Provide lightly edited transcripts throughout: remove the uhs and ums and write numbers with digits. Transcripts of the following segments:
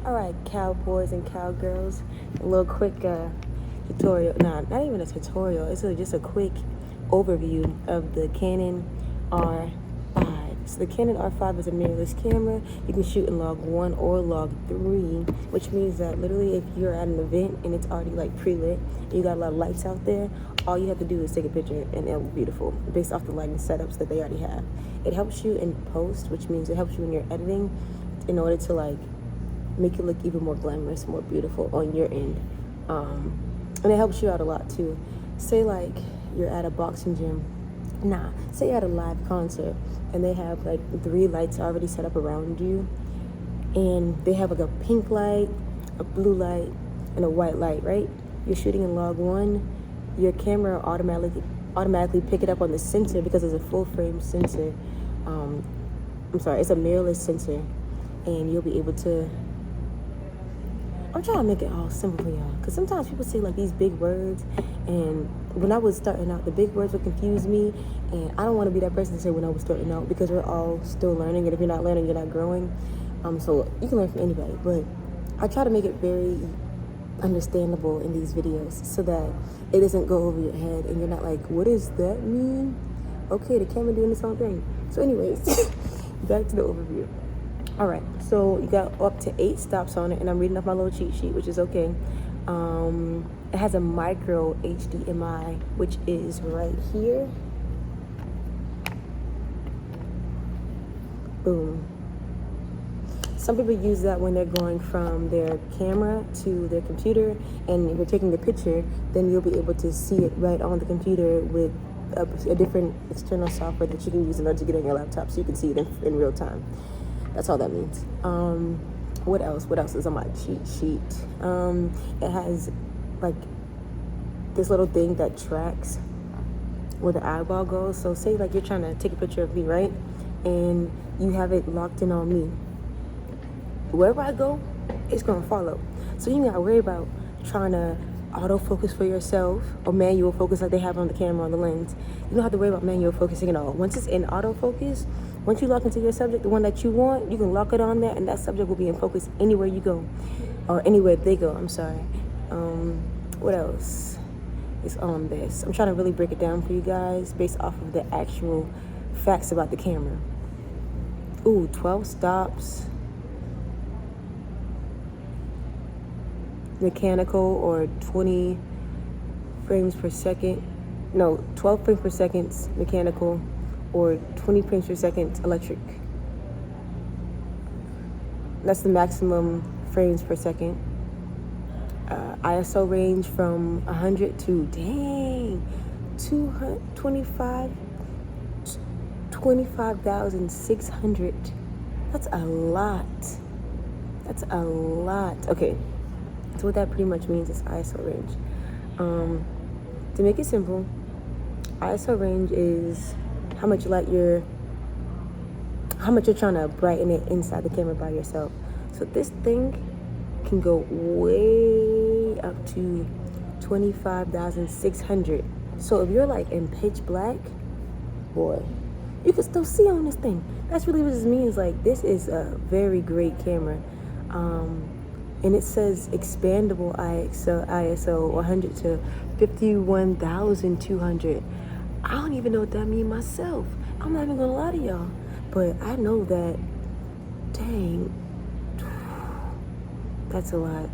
All right, cowboys and cowgirls, a little quick tutorial. Nah, not even a tutorial. It's just a quick overview of the Canon R5. So the Canon R5 is a mirrorless camera. You can shoot in log 1 or log 3, which means that literally if you're at an event and it's already like pre-lit, and you got a lot of lights out there, all you have to do is take a picture and it'll be beautiful based off the lighting setups that they already have. It helps you in post, which means it helps you in your editing in order to like make it look even more glamorous, more beautiful on your end. And it helps you out a lot too. Say like you're at a boxing gym. Say you're at a live concert and they have like 3 lights already set up around you, and they have like a pink light, a blue light, and a white light, right? You're shooting in log 1, your camera automatically pick it up on the sensor because it's a full frame sensor. It's a mirrorless sensor, and you'll be able to, I'm trying to make it all simple for y'all, because sometimes people say like these big words, and when I was starting out, the big words would confuse me, and I don't want to be that person to say when I was starting out, because we're all still learning, and if you're not learning, you're not growing. So you can learn from anybody, but I try to make it very understandable in these videos so that it doesn't go over your head, and you're not like, what does that mean? Okay, the camera doing its own thing. So anyways, back to the overview. All right, so you got up to 8 stops on it, and I'm reading off my little cheat sheet, which is okay. It has a micro HDMI, which is right here. Boom. Some people use that when they're going from their camera to their computer, and if you're taking a picture, then you'll be able to see it right on the computer with a different external software that you can use in order to get on your laptop, so you can see it in real time. That's all that means. What else is on my cheat sheet? It has like this little thing that tracks where the eyeball goes. So say like you're trying to take a picture of me, right? And you have it locked in on me. Wherever I go, it's gonna follow. So you gotta worry about trying to autofocus for yourself or manual focus like they have on the camera on the lens. You don't have to worry about manual focusing at all. Once it's in autofocus, once you lock into your subject, the one that you want, you can lock it on there, and that subject will be in focus anywhere you go, or anywhere they go. I'm sorry. What else is on this? I'm trying to really break it down for you guys based off of the actual facts about the camera. 12 stops. Mechanical, or 20 frames per second. No, 12 frames per second mechanical, or 20 frames per second electric. That's the maximum frames per second. ISO range from 100 to 25,600. That's a lot. Okay. So what that pretty much means is ISO range. To make it simple, ISO range is how much you're trying to brighten it inside the camera by yourself. So this thing can go way up to 25,600. So if you're like in pitch black, boy, you can still see on this thing. That's really what this means. Like, this is a very great camera. And it says expandable ISO 100 to 51,200. I don't even know what that means myself. I'm not even gonna lie to y'all, but I know that, dang, that's a lot.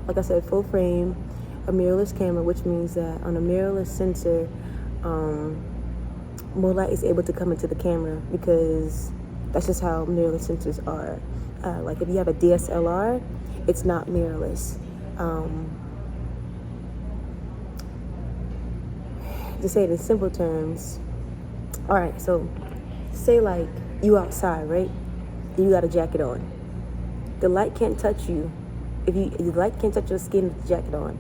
Like I said, full frame, a mirrorless camera, which means that on a mirrorless sensor, more light is able to come into the camera, because that's just how mirrorless sensors are. Like if you have a DSLR, it's not mirrorless. To say it in simple terms, all right, so say like you outside, right? You got a jacket on. The light can't touch you. If the light can't touch your skin with the jacket on.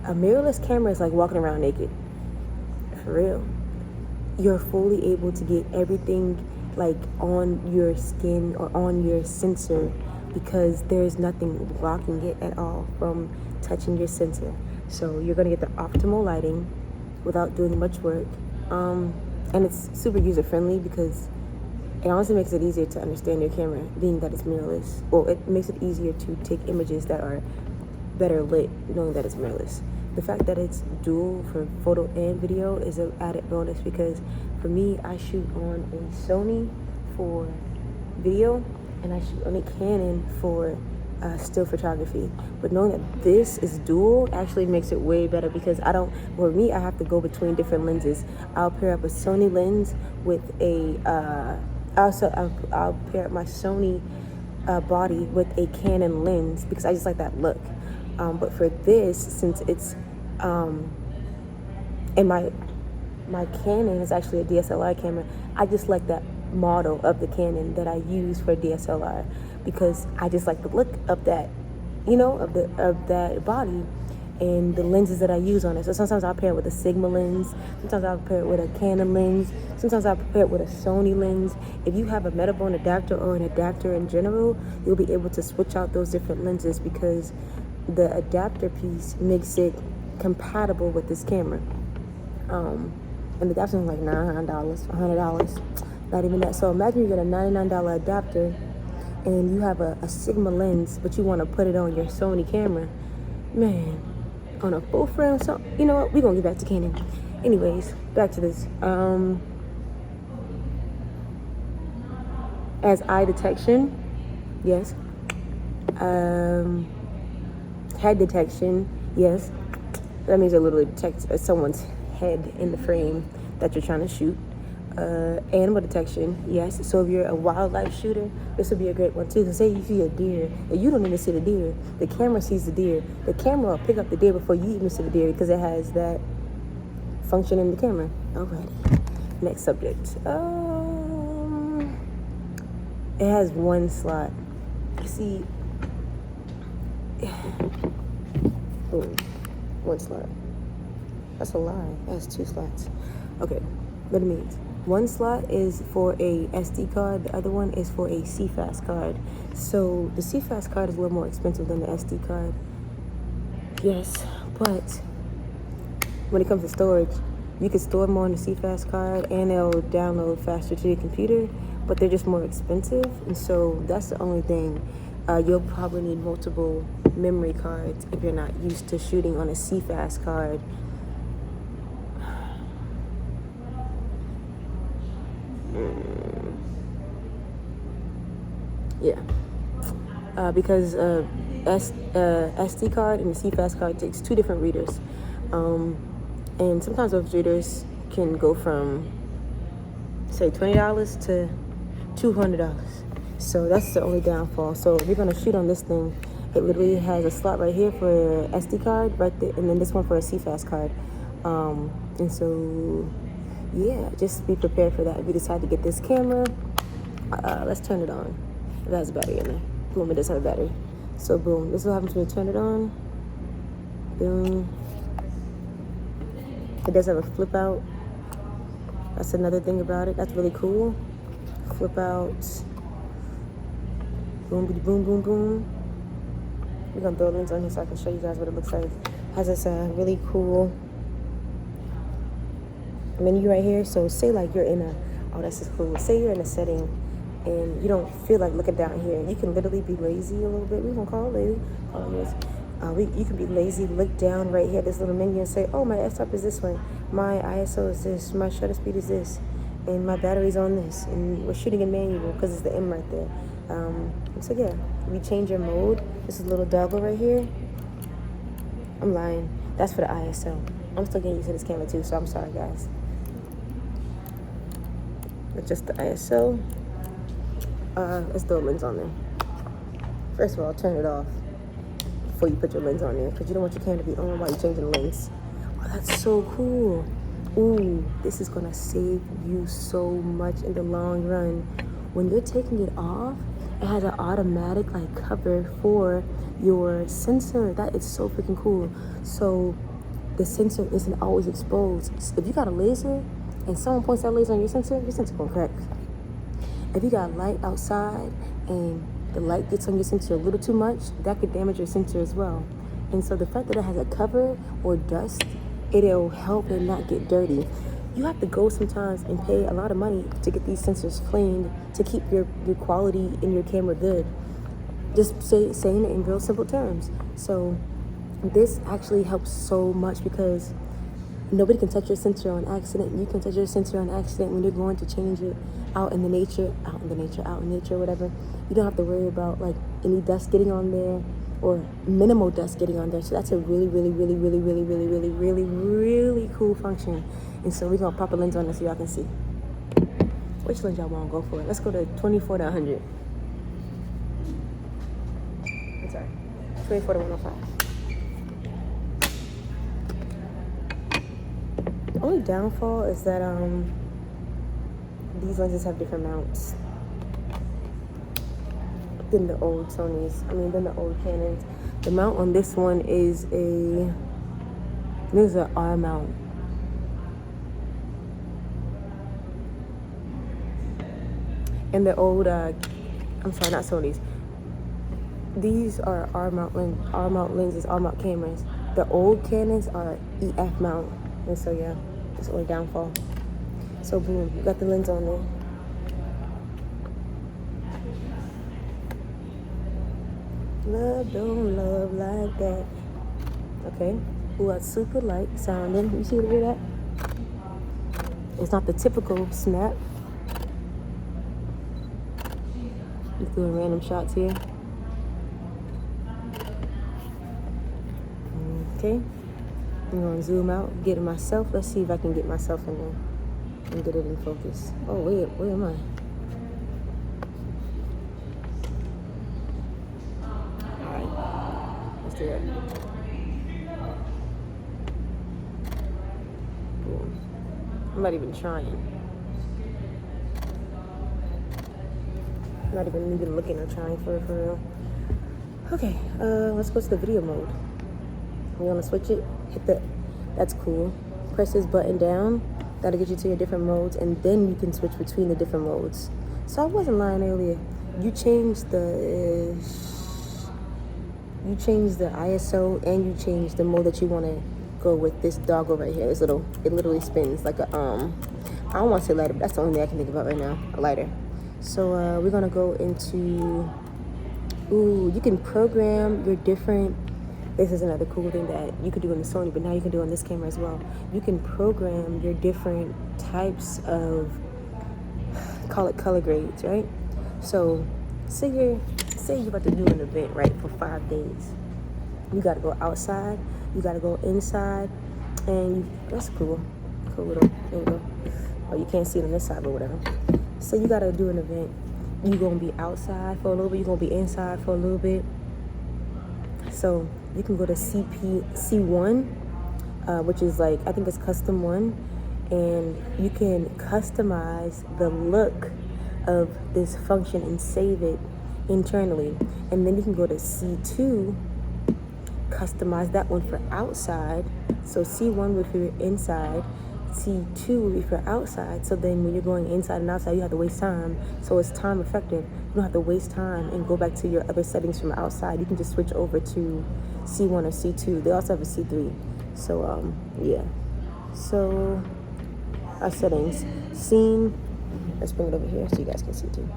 A mirrorless camera is like walking around naked. For real. You're fully able to get everything like on your skin or on your sensor, because there's nothing blocking it at all from touching your sensor. So you're gonna get the optimal lighting without doing much work, and it's super user friendly because It honestly makes it easier to understand your camera, being that it's mirrorless. Well, it makes it easier to take images that are better lit, knowing that it's mirrorless. The fact that it's dual for photo and video is an added bonus, because for me, I shoot on a Sony for video, and I shoot on a Canon for still photography. But knowing that this is dual actually makes it way better, because for me, I have to go between different lenses. I'll pair up a Sony lens with I'll pair up my Sony body with a Canon lens, because I just like that look. But for this, since it's and my Canon is actually a DSLR camera, I just like that model of the Canon that I use for DSLR, because I just like the look of that, of that body and the lenses that I use on it. So sometimes I'll pair it with a Sigma lens, sometimes I'll pair it with a Canon lens, sometimes I'll pair it with a Sony lens. If you have a Metabone adapter or an adapter in general, you'll be able to switch out those different lenses, because the adapter piece makes it compatible with this camera. And the adapter is like $900, $100, not even that. So imagine you get a $99 adapter and you have a Sigma lens, but you want to put it on your Sony camera. Man, on a full frame, so you know what? We're gonna get back to Canon. Anyways, back to this. As eye detection, yes. Head detection, yes. That means it literally detects someone's head in the frame that you're trying to shoot. Animal detection, yes. So if you're a wildlife shooter, this would be a great one too. So say you see a deer, and you don't even see the deer. The camera sees the deer. The camera will pick up the deer before you even see the deer, because it has that function in the camera. Alrighty. Next subject. It has one slot. You see, one slot. That's a lie. It has two slots. Okay, what it means. One slot is for a SD card. The other one is for a CFast card. So the CFast card is a little more expensive than the SD card. Yes, but when it comes to storage, you can store more on the CFast card and they'll download faster to your computer, but they're just more expensive. And so that's the only thing. You'll probably need multiple memory cards if you're not used to shooting on a CFast card. Yeah, because SD card and the CFast card takes two different readers, and sometimes those readers can go from, say, $20 to $200. So that's the only downfall. So if you're gonna shoot on this thing, it literally has a slot right here for SD card, right there, and then this one for a CFast card. And so, yeah, just be prepared for that. If you decide to get this camera, let's turn it on. It has a battery in there. Boom, it does have a battery. So boom, this is what happens when you turn it on. Boom. It does have a flip out. That's another thing about it. That's really cool. Flip out. Boom, boom, boom, boom. We're gonna throw a lens on here so I can show you guys what it looks like. Has this really cool menu right here. So say like you're in this is cool. Say you're in a setting and you don't feel like looking down here. You can literally be lazy a little bit. We're gonna call it lazy. You can be lazy, look down right here, this little menu, and say, oh, my f-stop is this way, my ISO is this, my shutter speed is this, and my battery's on this, and we're shooting in manual because it's the M right there. So yeah, we change your mode. This is a little doggle right here. I'm lying. That's for the ISO. I'm still getting used to this camera too, so I'm sorry, guys. It's just the ISO. Let's throw a lens on there. First of all, turn it off before you put your lens on there, because you don't want your camera to be on while you're changing the lens. Oh, that's so cool. Ooh, this is gonna save you so much in the long run. When you're taking it off, it has an automatic cover for your sensor. That is so freaking cool. So the sensor isn't always exposed. If you got a laser and someone points that laser on your sensor gonna crack. If you got light outside and the light gets on your sensor a little too much, that could damage your sensor as well. And so the fact that it has a cover or dust, it'll help it not get dirty. you have to go sometimes and pay a lot of money to get these sensors cleaned to keep your quality in your camera good. Just saying it in real simple terms. So this actually helps so much because nobody can touch your sensor on accident. You can touch your sensor on accident when you're going to change it out in nature, whatever. You don't have to worry about like any dust getting on there or minimal dust getting on there. So that's a really, really, really, really, really, really, really, really, really cool function. And so we're gonna pop a lens on this so y'all can see. Which lens y'all wanna go for? Let's go to 24 to 100. I'm sorry, 24 to 105. The only downfall is that these lenses have different mounts than the old Sonys. Than the old Canons. The mount on this one is an R mount. And the old, not Sonys. These are R mount lenses, R mount cameras. The old Canons are EF mount. And so yeah, it's only downfall. So boom, you got the lens on there. Love don't love like that. Okay. Ooh, that's super light sounding. You see that? It's not the typical snap. Just doing random shots here. Okay. I'm gonna zoom out, get it myself. Let's see if I can get myself in there and get it in focus. Oh wait, where am I? Alright, let's do it. Boom. I'm not even trying. Not even looking or trying for real. Okay, let's go to the video mode. You wanna switch it? That's cool. Press this button down. That'll get you to your different modes, and then you can switch between the different modes. So I wasn't lying earlier. You change the ISO, and you change the mode that you want to go with. This doggo right here. It literally spins like a I don't want to say lighter, but that's the only thing I can think about right now. A lighter. So we're gonna go into. You can program your different. This is another cool thing that you could do in the Sony, but now you can do on this camera as well. You can program your different types of, call it color grades, right? So say you're about to do an event, right, for 5 days. You gotta go outside, you gotta go inside, and that's cool. Cool little, there you go. Oh, you can't see it on this side, but whatever. So you gotta do an event. You're gonna be outside for a little bit, you're gonna be inside for a little bit. So you can go to C1, which is like, I think it's custom 1, and you can customize the look of this function and save it internally. And then you can go to C2, customize that one for outside. So C1 would be for inside, C2 would be for outside. So then when you're going inside and outside, you have to waste time. So it's time effective. You don't have to waste time and go back to your other settings from outside. You can just switch over to C1 or C2. They also have a C3. So yeah. So our settings, scene. Let's bring it over here so you guys can see too.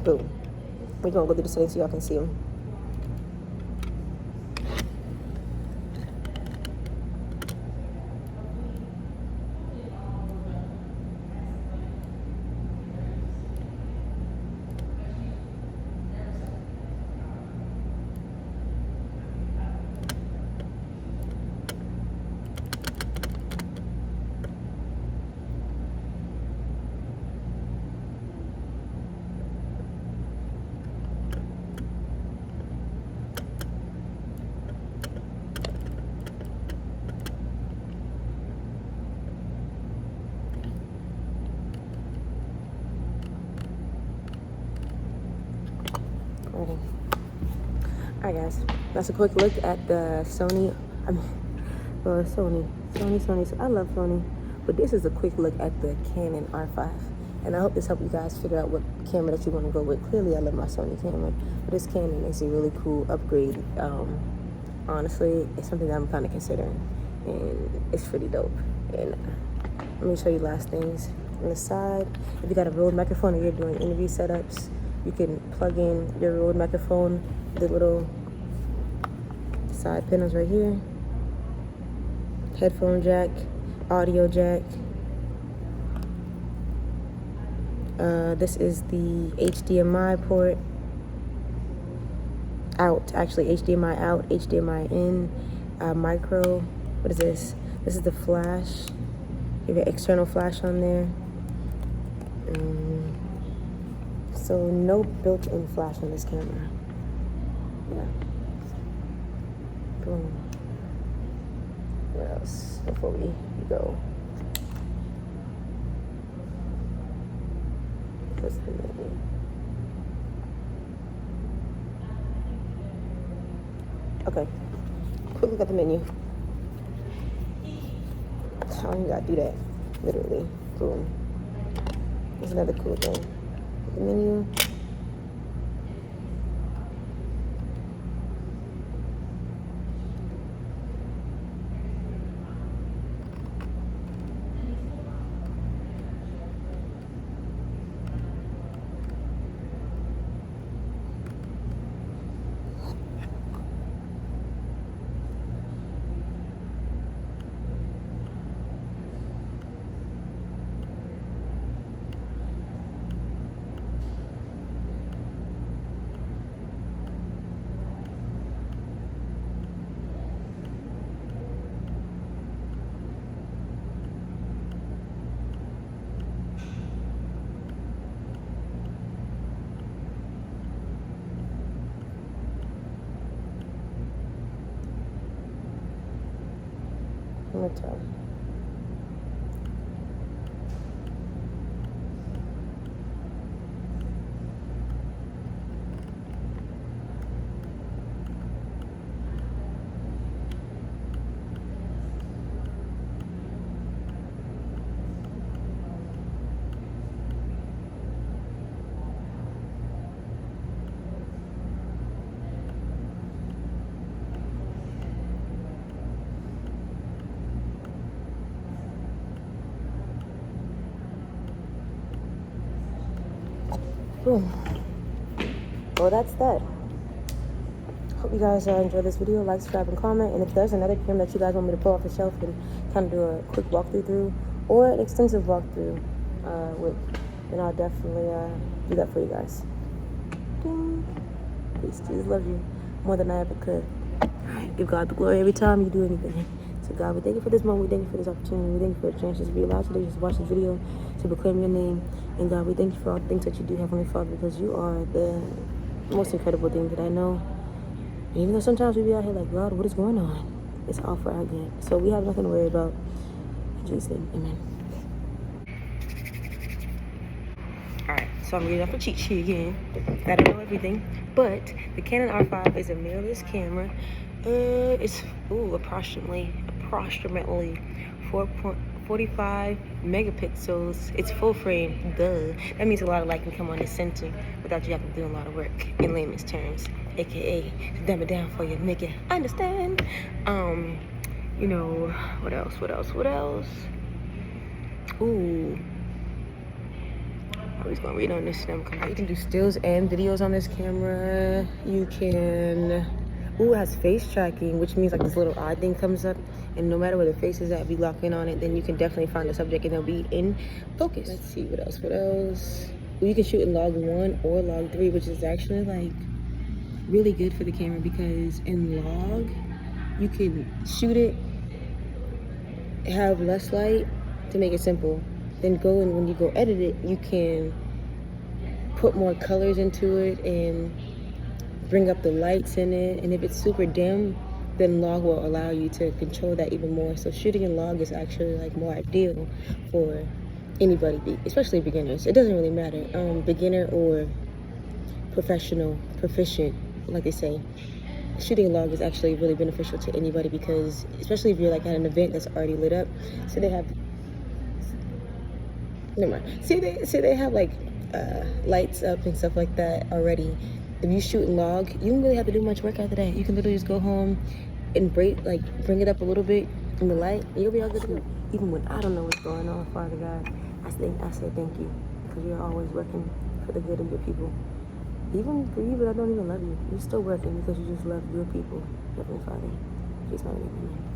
Boom. We're gonna go through the settings so y'all can see them. Alright guys, that's a quick look at the Sony, Sony, I love Sony, but this is a quick look at the Canon R5. And I hope this helped you guys figure out what camera that you want to go with. Clearly, I love my Sony camera, but this Canon is a really cool upgrade. Honestly, it's something that I'm kind of considering, and it's pretty dope. And let me show you last things. On the side, if you got a Rode microphone and you're doing interview setups, you can plug in your Rode microphone, the little side panels right here, headphone jack, audio jack. This is the HDMI port out, actually HDMI out, HDMI in, micro. What is this? This is the flash. You have an external flash on there. So no built-in flash on this camera. Yeah. Boom. What else before we go? What's the menu? Okay. Quick look at the menu. I don't even gotta do that. Literally. Boom. There's another cool thing. The menu. One more time. Boom. Well, that's that. Hope you guys enjoyed this video. Like, subscribe, and comment. And if there's another camera that you guys want me to pull off the shelf and kind of do a quick walkthrough through, or an extensive walkthrough with, then I'll definitely do that for you guys. Ding. Peace. Jesus loves you more than I ever could. Alright, give God the glory every time you do anything. So God, we thank you for this moment. We thank you for this opportunity. We thank you for the chance to be allowed today just to watch this video, to proclaim your name. And God, we thank you for all the things that you do, Heavenly Father, because you are the most incredible thing that I know. And even though sometimes we be out here like, God, what is going on? It's all for our good. So we have nothing to worry about. In Jesus' name, amen. Alright, so I'm reading off the cheat sheet again. I don't know everything, but the Canon R5 is a mirrorless camera. It's approximately 4.45 megapixels. It's full frame. Duh. That means a lot of light can come on the center without you having to do a lot of work, in layman's terms, aka dumb it down for you, nigga. Understand? You know, what else? Ooh. I was gonna read on this. You can do stills and videos on this camera. You can. Ooh, it has face tracking, which means like this little eye thing comes up, and no matter where the face is at, if you lock in on it, then you can definitely find the subject and it'll be in focus. Let's see, what else? Well, you can shoot in log 1 or log 3, which is actually like really good for the camera, because in log, you can shoot it, have less light to make it simple. Then go and when you go edit it, you can put more colors into it and bring up the lights in it. And if it's super dim, then log will allow you to control that even more. So shooting in log is actually like more ideal for anybody, especially beginners. It doesn't really matter, beginner or professional, proficient, like they say. Shooting in log is actually really beneficial to anybody, because especially if you're like at an event that's already lit up, so they have Never mind. See, they have like lights up and stuff like that already. If you shoot and log, you don't really have to do much work after that. You can literally just go home and bring it up a little bit in the light, and you'll be all good to go. Even when I don't know what's going on, Father God, I say thank you, because you're always working for the good of your people. Even for you, but I don't even love you. You're still working because you just love your people. Heavenly Father, please, my name.